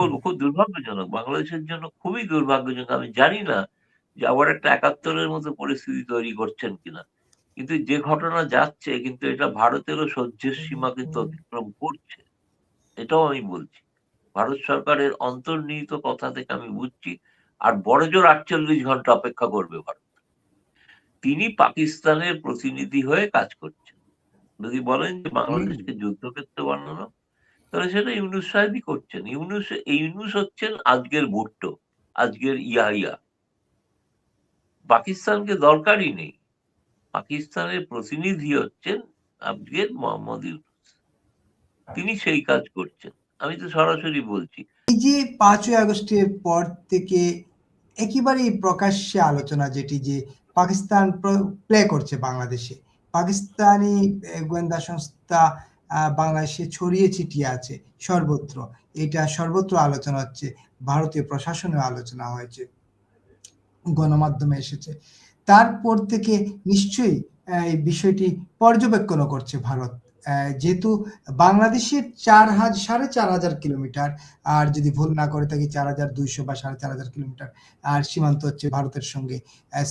বলবো খুব দুর্ভাগ্যজনক। বাংলাদেশের জন্য খুবই দুর্ভাগ্যজনক। আমি জানি না যে আবার একটা ৭১ এর মতো পরিস্থিতি তৈরি করছেন কিনা। কিন্তু যে ঘটনা যাচ্ছে কিন্তু এটা ভারতেরও সহ্যের সীমা কিন্তু অতিক্রম করছে। এটাও আমি বলছি। ভারত সরকারের অন্তর্নিহিত কথা থেকে আমি বুঝছি। আর বড়জোর ৪৮ ঘন্টা অপেক্ষা করবে ভারত। তিনি পাকিস্তানের প্রতিনিধি হয়ে কাজ করছেন। যদি বলেন যে বাংলাদেশকে যুদ্ধক্ষেত্র বানানো, তাহলে সেটা ইউনূস সাহেবই করছেন। ইউনূস হচ্ছেন আজকের ভুট্টো, আজকের ইয়াহিয়া। পাকিস্তানকে দরকারই নেই। পাকিস্তানের প্রতিনিধি হচ্ছেন আজকের মোহাম্মদ ইউনূস। তিনি সেই কাজ করছেন। আমি তো সরাসরি বলছি। এই যে ৫ই আগস্টের পর থেকে একেবারেই প্রকাশ্যে আলোচনা যেটি যে পাকিস্তান প্লে করছে বাংলাদেশে। পাকিস্তানি গোয়েন্দা সংস্থা বাংলাদেশে ছড়িয়ে ছিটিয়ে আছে সর্বত্র। এটা সর্বত্র আলোচনা হচ্ছে। ভারতীয় প্রশাসনেও আলোচনা হয়েছে। গণমাধ্যমে এসেছে। তারপর থেকে নিশ্চয়ই এই বিষয়টি পর্যবেক্ষণও করছে ভারত। যেহেতু বাংলাদেশের ৪,৫০০ কিলোমিটার, আর যদি ভুল না করে থাকি ৪,২০০ বা ৪,৫০০ কিলোমিটার আর সীমান্ত হচ্ছে ভারতের সঙ্গে,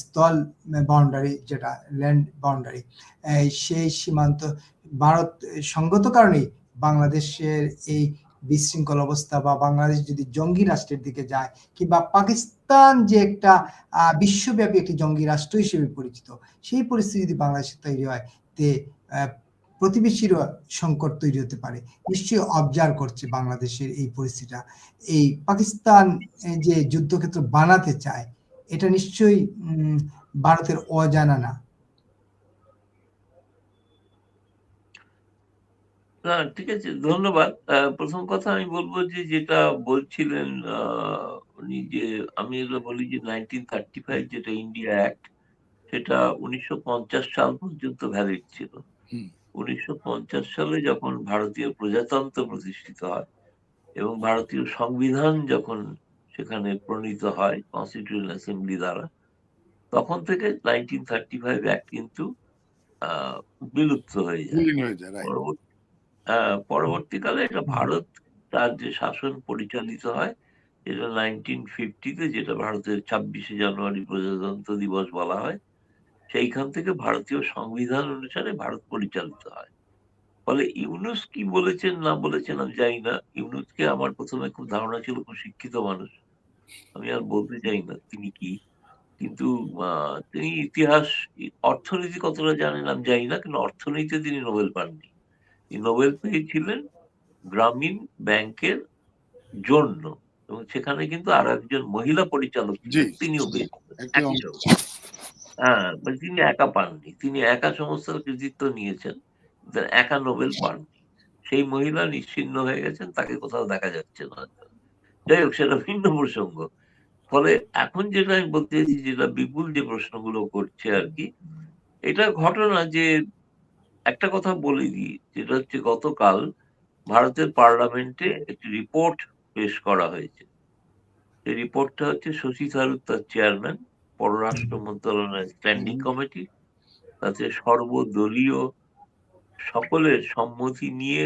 স্থল বাউন্ডারি যেটা ল্যান্ড বাউন্ডারি, সেই সীমান্ত ভারত সঙ্গত কারণেই বাংলাদেশের এই বিশৃঙ্খল অবস্থা বা বাংলাদেশ যদি জঙ্গি রাষ্ট্রের দিকে যায়, কিংবা পাকিস্তান যে একটা বিশ্বব্যাপী একটি জঙ্গি রাষ্ট্র হিসেবে পরিচিত, সেই পরিস্থিতি যদি বাংলাদেশে তৈরি হয়, তে প্রতিবেশীরও সংকট তৈরি হতে পারে। নিশ্চয়ই অবজার্ভ করছে বাংলাদেশের এই পরিস্থিতিটা। এই পাকিস্তান যে যুদ্ধক্ষেত্র বানাতে চায়, এটা নিশ্চয়ই ভারতের অজানা না। না, ঠিক আছে, ধন্যবাদ। প্রথম কথা আমি বলবো যে যেটা বলছিলেন উনি, যে আমি বলি যে 1935 যেটা ইন্ডিয়া অ্যাক্ট, সেটা ১৯৫০ সাল পর্যন্ত ভ্যালিড ছিল। ১৯৫০ সালে যখন ভারতীয় প্রজাতন্ত্র প্রতিষ্ঠিত হয় এবং ভারতীয় সংবিধান যখন সেখানে প্রণীত হয় কনস্টিটিউশন অ্যাসেম্বলি দ্বারা, তখন থেকে 1935 অ্যাক্ট কিন্তু বিলুপ্ত হয়ে যায়। পরবর্তীকালে এটা ভারত তার যে শাসন পরিচালিত হয়, যেটা 1950-তে, যেটা ভারতের ২৬শে জানুয়ারি প্রজাতন্ত্র দিবস বলা হয়, সেইখান থেকে ভারতীয় সংবিধান অনুসারে ভারত পরিচালিত হয়। ফলে ইউনূস কি বলেছেন না বলেছেন আমি জানি না। ইউনূসকে আমার প্রথমে খুব ধারণা ছিল খুব শিক্ষিত মানুষ। আমি আর বলতে চাই না তিনি কি। কিন্তু তিনি ইতিহাস, অর্থনীতি কতটা জানেন আমি জানি না, কিন্তু অর্থনীতিতে তিনি নোবেল পাননি। তিনি নোবেল পেয়েছিলেন গ্রামীণ ব্যাংকের জন্য, এবং সেখানে কিন্তু আরো একজন মহিলা পরিচালক ছিলেন, তিনিও পেয়েছিলেন একই সঙ্গে। হ্যাঁ, তিনি একা পাননি। তিনি একা সমস্ত কৃতিত্ব নিয়েছেন, একা নোবেল পাননি। সেই মহিলা নিশ্চিহ্ন হয়ে গেছেন, তাকে কোথাও দেখা যাচ্ছে না। যাই হোক, সেটা ভিন্ন প্রসঙ্গ। ফলে এখন যেটা আমি বলতে চাইছি, যেটা বিপুল যে প্রশ্নগুলো করছে আর কি, এটা ঘটনা যে একটা কথা বলে দিই, যেটা হচ্ছে গতকাল ভারতের পার্লামেন্টে একটি রিপোর্ট পেশ করা হয়েছে। এই রিপোর্টটা হচ্ছে শশী থারুর, তার চেয়ারম্যান, পররাষ্ট্র মন্ত্রণালয়ের স্ট্যান্ডিং কমিটি, তাতে সর্বদলীয় সকলের সম্মতি নিয়ে,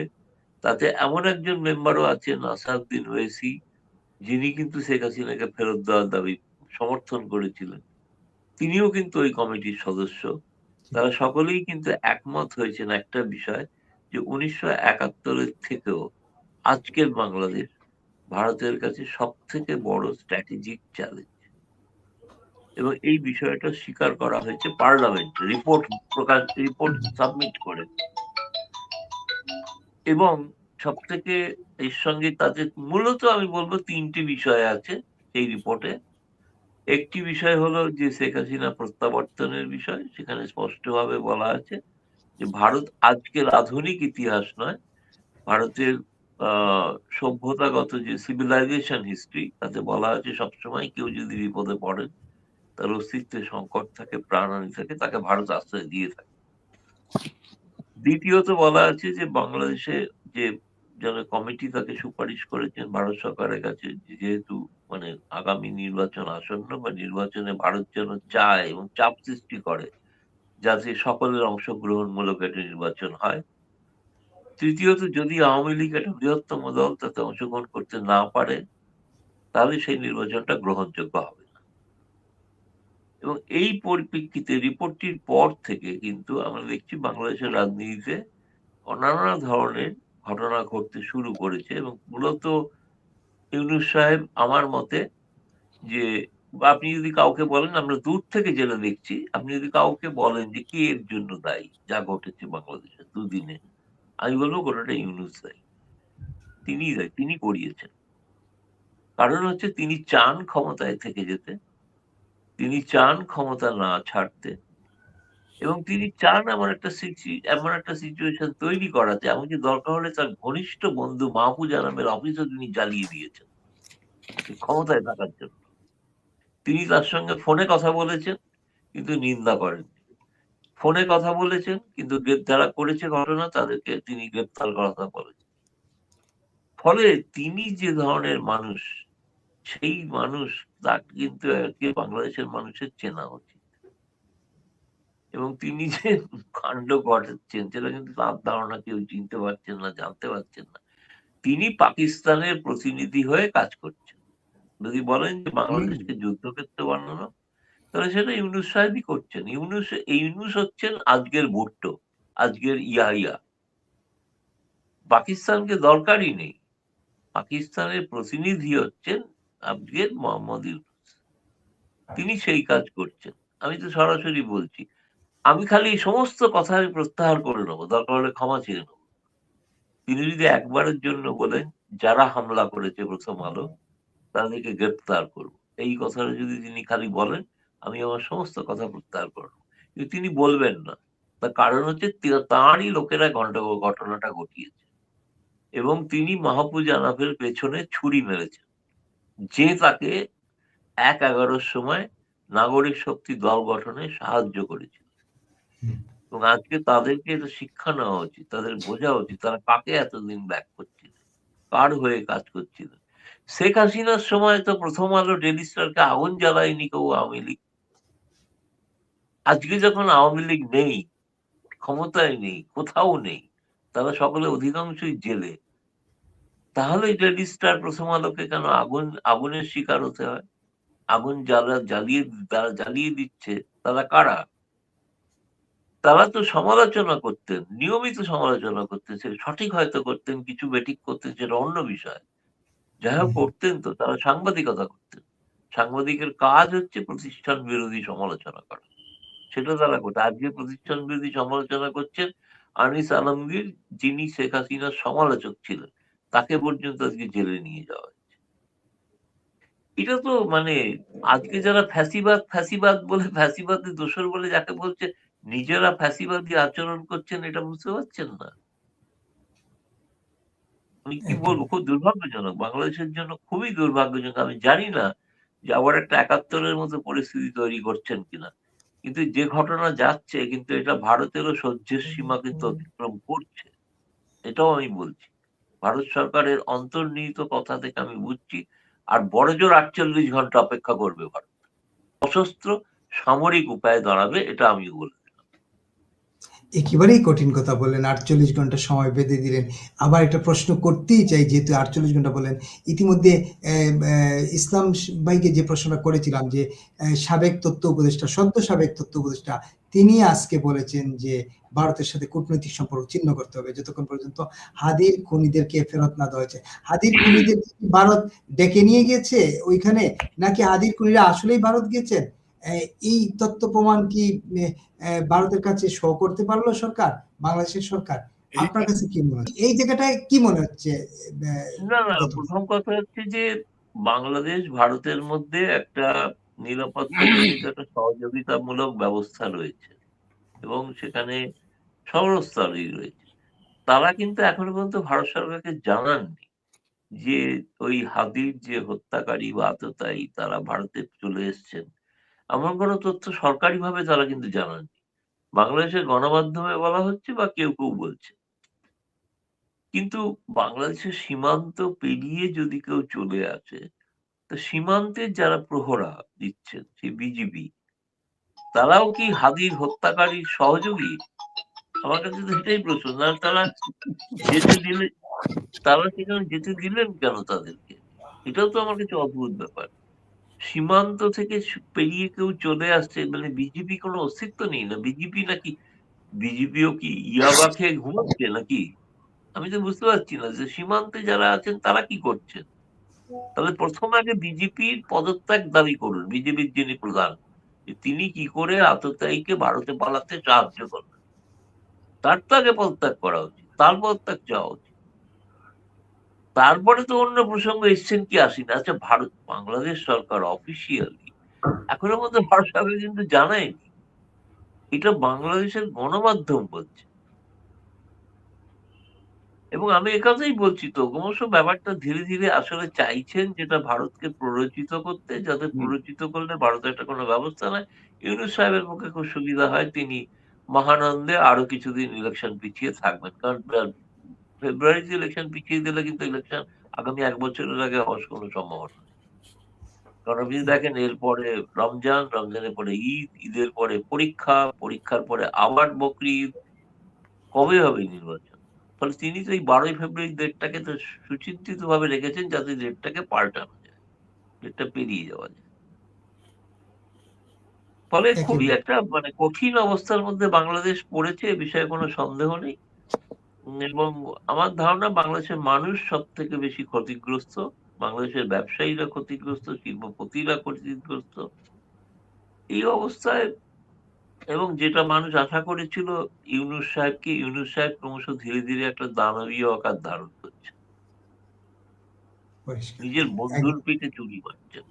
তাতে এমন একজন মেম্বারও আছেন আসাদুদ্দিন ওয়েসি, যিনি কিন্তু শেখ হাসিনাকে ফেরত দেওয়ার দাবি সমর্থন করেছিলেন। তিনিও কিন্তু ওই কমিটির সদস্য। তারা সকলেই কিন্তু একমত হয়েছেন একটা বিষয়, যে ১৯৭১-এর থেকেও আজকের বাংলাদেশ ভারতের কাছে সবথেকে বড় স্ট্র্যাটেজিক চ্যালেঞ্জ, এবং এই বিষয়টা স্বীকার করা হয়েছে পার্লামেন্ট রিপোর্ট সাবমিট করে। এবং সবথেকে এর সঙ্গে তাদের মূলত আমি বলবো ৩টি বিষয় আছে এই রিপোর্টে। একটি বিষয় হলো যে শেখ হাসিনা প্রত্যাবর্তনের বিষয়। সেখানে স্পষ্টভাবে বলা আছে যে ভারত আজকের আধুনিক ইতিহাস নয়, ভারতের সভ্যতাগত যে সিভিলাইজেশন হিস্ট্রি, তাতে বলা আছে সবসময় কেউ যদি বিপদে পড়েন, তার অস্তিত্বের সংকট থাকে, প্রাণহানি থাকে, তাকে ভারত আশ্রয় দিয়ে থাকে। দ্বিতীয়ত বলা আছে যে বাংলাদেশে যে কমিটি তাকে সুপারিশ করেছেন ভারত সরকারের কাছে, যেহেতু মানে আগামী নির্বাচন আসন্ন, বা নির্বাচনে ভারত যেন চায় এবং চাপ সৃষ্টি করে যাতে সকলের অংশগ্রহণমূলক একটা নির্বাচন হয়, তৃতীয়ত, যদি আওয়ামী লীগ একটা বৃহত্তম দল তাতে অংশগ্রহণ করতে না পারে, তাহলে সেই নির্বাচনটা গ্রহণযোগ্য হবে না। এবং এই পরিপ্রেক্ষিতে রিপোর্টটির পর থেকে কিন্তু আমরা দেখছি বাংলাদেশের রাজনীতিতে নানা ধরনের ঘটনা ঘটতে শুরু করেছে, এবং মূলত ইউনূস সাহেব আমার মতে, যে আপনি যদি কাউকে বলেন, আমরা দূর থেকে যেটা দেখছি, আপনি যদি কাউকে বলেন যে কে এর জন্য দায়ী যা ঘটেছে বাংলাদেশে দুদিনে, আমি বলবো গোটাটা ইউনূস দায়ী। তিনি দায়ী, তিনি করিয়েছেন। কারণ হচ্ছে তিনি চান ক্ষমতায় থেকে যেতে, তিনি চান ক্ষমতা না ছাড়তে, এবং তিনি চান এমন একটা সিচুয়েশন তৈরি করাতে, এমনকি দরকার হলে তার ঘনিষ্ঠ বন্ধু মাহফুজ আলমের অফিসও তিনি জ্বালিয়ে দিয়েছেন এই ক্ষমতায় থাকার জন্য। তিনি তার সঙ্গে ফোনে কথা বলেছেন, কিন্তু নিন্দা করেন। ফোনে কথা বলেছেন, কিন্তু যারা করেছে ঘটনা তাদেরকে তিনি গ্রেপ্তার করার কথা বলেছেন। ফলে তিনি যে ধরনের মানুষ, সেই মানুষ, তাকে কিন্তু বাংলাদেশের মানুষের চেনা উচিত। এবং তিনি যে কাণ্ড ঘটাচ্ছেন সেটা কিন্তু তার ধারণা কেউ চিনতে পারছেন না, জানতে পারছেন না। তিনি পাকিস্তানের প্রতিনিধি হয়ে কাজ করছেন। যদি বলেন যে বাংলাদেশকে যুদ্ধক্ষেত্র বানানো, তাহলে সেটা ইউনূস সাহেবই করছেন। ইউনূস হচ্ছেন আজকের ভুট্টো, আজকের ইয়াহিয়া। পাকিস্তানকে দরকারই নেই। পাকিস্তানের প্রতিনিধি হচ্ছেন আজকের মোহাম্মদ ইউনূস। তিনি সেই কাজ করছেন। আমি তো সরাসরি বলছি, আমি খালি এই সমস্ত কথা আমি প্রত্যাহার করে নেবো, দরকার হলে ক্ষমা চেয়ে নেবো। তিনি যদি একবারের জন্য বলেন যারা হামলা করেছে প্রথম আলো তাদেরকে গ্রেপ্তার করবো, এই কথাটা যদি তিনি খালি বলেন, আমি আমার সমস্ত কথা প্রত্যাহার করবো। কিন্তু তিনি বলবেন না। তার কারণ হচ্ছে তাঁরই লোকেরা ঘটনাটা ঘটিয়েছে, এবং তিনি মাহফুজ আনাফের পেছনে ছুরি মেরেছেন, যে তাকে ১/১১-র সময় নাগরিক শক্তি দল গঠনে সাহায্য করেছিল। এবং আজকে তাদেরকে এটা শিক্ষা নেওয়া উচিত, তাদের বোঝা উচিত তারা কাকে এতদিন ব্যাক করছিল, কার হয়ে কাজ করছিল। শেখ হাসিনার সময় তো প্রথম আলো ডেইলি স্টারকে আগুন জ্বালায়নি কেউ আওয়ামী লীগ। আজকে যখন আওয়ামী লীগ নেই, ক্ষমতায় নেই, কোথাও নেই, তারা সকলে অধিকাংশই জেলে, তাহলে ডেইলি স্টার প্রথম আলোকে কেন আগুনের শিকার হতে হয়? আগুন যারা জ্বালিয়ে দিচ্ছে তারা কারা? তারা তো সমালোচনা করতেন, নিয়মিত সমালোচনা করতেন। সে সঠিক হয়তো করতেন, কিছু বেঠিক করতেন, সেটা অন্য বিষয়। যাই হোক করতেন, তো তারা সাংবাদিকতা করতেন। সাংবাদিকের কাজ হচ্ছে প্রতিষ্ঠান বিরোধী সমালোচনা করা। সেটা তারা করতো। আজকে প্রতিষ্ঠান বিরোধী সমালোচনা করছেন আনিস আলমগীর, যিনি শেখ হাসিনার সমালোচক ছিলেন। তাকে পর্যন্ত আজকে জেলে নিয়ে যাওয়া হচ্ছে। এটা তো মানে, আজকে যারা ফ্যাসিবাদ বলে, ফ্যাসিবাদের দোসর বলে যাকে বলছে, নিজেরা ফ্যাসিবাদী আচরণ করছেন, এটা বুঝতে পারছেন না? আমি কি একদম। বলবো, খুব দুর্ভাগ্যজনক। বাংলাদেশের জন্য খুবই দুর্ভাগ্যজনক। আমি জানি না যে আবার একটা ৭১-এর মতো পরিস্থিতি তৈরি করছেন কিনা। কিন্তু যে ঘটনা যাচ্ছে, কিন্তু এটা ভারতেরও সহ্যের সীমা কিন্তু অতিক্রম করছে। এটাও আমি বলছি। ভারত সরকারের অন্তর্নিহিত কথা থেকে আমি বুঝছি। আর বড়জোর ৪৮ ঘন্টা অপেক্ষা করবে ভারত। সশস্ত্র সামরিক উপায়ে দাঁড়াবে, এটা আমি বলব। একেবারেই কঠিন কথা বললেন। ৪৮ ঘন্টা সময় বেঁধে দিলেন। আবার একটা প্রশ্ন করতেই চাই, যেহেতু ৪৮ ঘন্টা বললেন। ইতিমধ্যে ইসলাম ভাইকে যে প্রশ্নটা করেছিলাম, যে সাবেক তথ্য উপদেষ্টা, সদ্য সাবেক তথ্য উপদেষ্টা, তিনি আজকে বলেছেন যে ভারতের সাথে কূটনৈতিক সম্পর্ক ছিন্ন করতে হবে যতক্ষণ পর্যন্ত হাদির খুনিদেরকে ফেরত না দেওয়া হয়েছে। হাদির খুনিদের ভারত ডেকে নিয়ে গিয়েছে ওইখানে, নাকি হাদির খুনিরা আসলেই ভারত গিয়েছেন? এই তথ্য প্রমাণ কি ভারতের কাছে শো করতে পারলো সরকার, বাংলাদেশের সরকার? আপনার কাছে কি মনে হচ্ছে এই জায়গাটায়, কি মনে হচ্ছে? না, না, প্রথম কথা হচ্ছে যে বাংলাদেশ ভারতের মধ্যে একটা নিরাপত্তাজনিত একটা সহযোগিতামূলক ব্যবস্থা রয়েছে, এবং সেখানে সমরস্তরই রয়েছে। তারা কিন্তু এখনো পর্যন্ত ভারত সরকারকে জানাননি যে ওই হাদির যে হত্যাকারী বা আততায়ী তারা ভারতে চলে এসছেন। এমন কোনো তথ্য সরকারিভাবে তারা কিন্তু জানাননি। বাংলাদেশের গণমাধ্যমে বলা হচ্ছে বা কেউ বলছে। কিন্তু বাংলাদেশের সীমান্ত পেরিয়ে যদি কেউ চলে আসে, তো সীমান্তের যারা প্রহরা দিচ্ছেন, সেই বিজিবি, তারাও কি হাদির হত্যাকারীর সহযোগী? আমার কাছে তো এটাই প্রশ্ন। না তারা যেতে দিলে, তারা সেখানে যেতে দিলেন কেন তাদেরকে? এটাও তো আমার কাছে অদ্ভুত ব্যাপার। সীমান্ত থেকে পেরিয়ে কেউ চলে আসছে, মানে বিজেপি কোনো অস্তিত্ব নেই না? বিজেপি নাকি, বিজেপিও কি ইয়াবা খেয়ে ঘুমাচ্ছে নাকি? আমি তো বুঝতে পারছি না যে সীমান্তে যারা আছেন তারা কি করছেন। তাহলে প্রথম আগে বিজেপির পদত্যাগ দাবি করুন, বিজেপির যিনি প্রধান, যে তিনি কি করে আততায়ীকে ভারতে পালাতে সাহায্য করবেন, তার তো আগে পদত্যাগ করা উচিত, তার পদত্যাগ চাওয়া উচিত। তারপরে তো অন্য প্রসঙ্গ এসছেন কি আসেন। আচ্ছা, বাংলাদেশ সরকার অফিসিয়ালি এখনো মধ্যে ভারসাবে কিন্তু জানায়নি, এটা বাংলাদেশের গণমাধ্যম বলছে। এবং আমি একথাই বলছি তো, ক্রমশ ব্যাপারটা ধীরে ধীরে আসলে চাইছেন যেটা ভারতকে প্ররোচিত করতে, যাতে প্ররোচিত করলে ভারতের একটা কোনো ব্যবস্থা নেয়। ইউনূস সাহেবের পক্ষে খুব সুবিধা হয়, তিনি মহানন্দে আরো কিছুদিন ইলেকশন পিছিয়ে থাকবেন। কারণ ফেব্রুয়ারিতে ইলেকশন পিছিয়ে দিলে কিন্তু ইলেকশন আগামী ১ বছরের আগে হওয়ার কোনো সম্ভাবনা নেই। কারণ আপনি দেখেন, এরপরে রমজান, রমজানের পরে ঈদ, ঈদের পরে পরীক্ষা, পরীক্ষার পরে আবার বকরি ঈদ, কবে হবে নির্বাচন? ফলে তিনি তো এই ১২ই ফেব্রুয়ারি ডেটটাকে তো সুচিন্তিত ভাবে রেখেছেন, যাতে ডেটটাকে পাল্টানো যায়, ডেটটা পেরিয়ে যাওয়া যায়। ফলে খুবই একেবারে একটা মানে কঠিন অবস্থার মধ্যে বাংলাদেশ পড়েছে, এ বিষয়ে কোনো সন্দেহ নেই। এবং আমার ধারণা বাংলাদেশের মানুষ সব থেকে বেশি ক্ষতিগ্রস্ত, বাংলাদেশের ব্যবসায়ীরা ক্ষতিগ্রস্ত, শিল্পপতিরা ক্ষতিগ্রস্ত এই অবস্থায়। এবং যেটা মানুষ আশা করেছিল ইউনূস সাহেবকে, ইউনূস সাহেব ক্রমশ ধীরে ধীরে একটা দানবীয় আকার ধারণ করছে, পরিষ্কার। নিজের বন্ধুর পিঠে চুরি মারছেন।